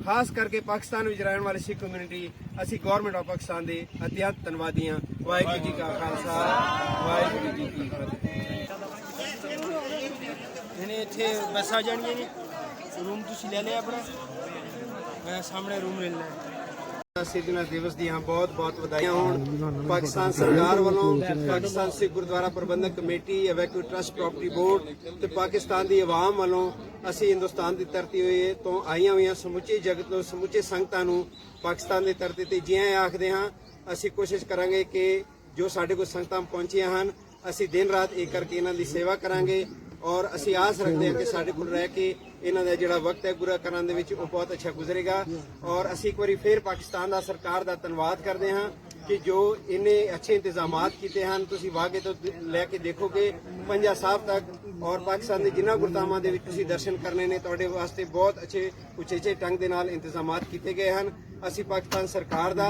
खास करके पाकिस्तान में रहने वाले सिख कम्यूनिटी असी गौरमेंट ऑफ पाकिस्तान के अत्यंत धन्यवादी हाँ। वाहिगुरू जी का खालसा वाहिगुरू जी की फतेह। इत्थे बस आ जानियां ने, रूम तुसीं ले लिया अपना, मैं सामने रूम ले लेना। सिद्धना दिवस दी बहुत बहुत बधाइयां होण। पाकिस्तान सरकार वालों, पाकिस्तान सिख गुरुद्वारा प्रबंधक कमेटी, एवैक्यू ट्रस्ट प्रॉपर्टी बोर्ड ते पाकिस्तान दी आवाम वालों असी हिंदुस्तान की धरती तो आईयां हुई समुचे जगत तो समुचे संगतां नूं पाकिस्तान की धरती ते जी आए आखदे हां। असी कोशिश करांगे कि जो साडे कोल संगतां पहुंचियां हन असी दिन रात एक करके इन्हां दी सेवा करांगे और असी आस रखते हैं कि साडे कोल रह के इन्हां दा जिहड़ा वक्त है पूरा करन दे विच बहुत अच्छा गुजरेगा। और असी एक बारी फिर पाकिस्तान दा सरकार दा धन्नवाद करते हैं कि जो इन्ने अच्छे इंतजामात किए हैं। तुसीं वागे तो लैके देखोगे पंजा साहब तक और पाकिस्तान के जिन्होंने गुरधामां दे विच तुसीं दर्शन करने ने तुहाडे वास्ते बहुत अच्छे उचेचे ढंग दे नाल इंतजामात किए गए हैं। असी पाकिस्तान सरकार दा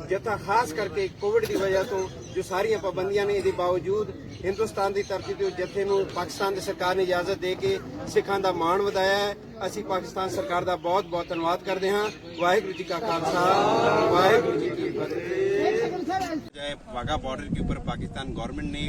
जथा खास करके कोविड की वजह तो जो सारियां पाबंदियां ने इहदे बावजूद हिंदुस्तान की धरती ते जथे नूं पाकिस्तान की सरकार ने इजाजत दे के सिखां दा मान वधाया है। असी पाकिस्तान सरकार का बहुत बहुत धन्यवाद करते हैं। वाहिगुरू जी का खालसा वाहिगुरू जी की फतेह। वाघा बॉर्डर के ऊपर पाकिस्तान गवर्नमेंट ने,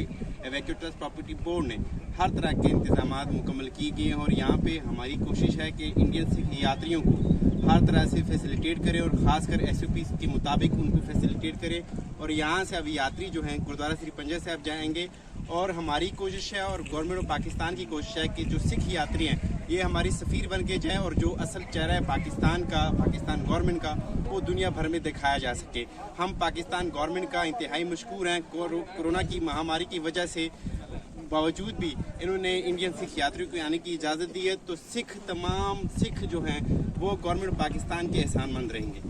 एवैक्यू ट्रस्ट प्रॉपर्टी बोर्ड ने हर तरह के इंतजाम मुकम्मल किए गए हैं और यहाँ पे हमारी कोशिश है कि इंडियन सिख यात्रियों को हर तरह से फैसिलिटेट करें और ख़ासकर SOP के मुताबिक उनको फैसिलिटेट करें। और यहाँ से अभी यात्री जो हैं गुरुद्वारा श्री पंजा साहब जाएंगे और हमारी कोशिश है और गवर्नमेंट ऑफ पाकिस्तान की कोशिश है कि जो सिख यात्री हैं ये हमारी सफ़ीर बन के जाएँ और जो असल चेहरा है पाकिस्तान का, पाकिस्तान गवर्नमेंट का, वो दुनिया भर में दिखाया जा सके। हम पाकिस्तान गवर्नमेंट का इंतहाई मशकूर हैं। कोरोना की महामारी की वजह से बावजूद भी इन्होंने इंडियन सिख यात्रियों को आने की इजाज़त दी है। तो तमाम सिख जो हैं वो गवर्नमेंट पाकिस्तान के एहसानमंद रहेंगे।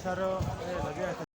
सर लगे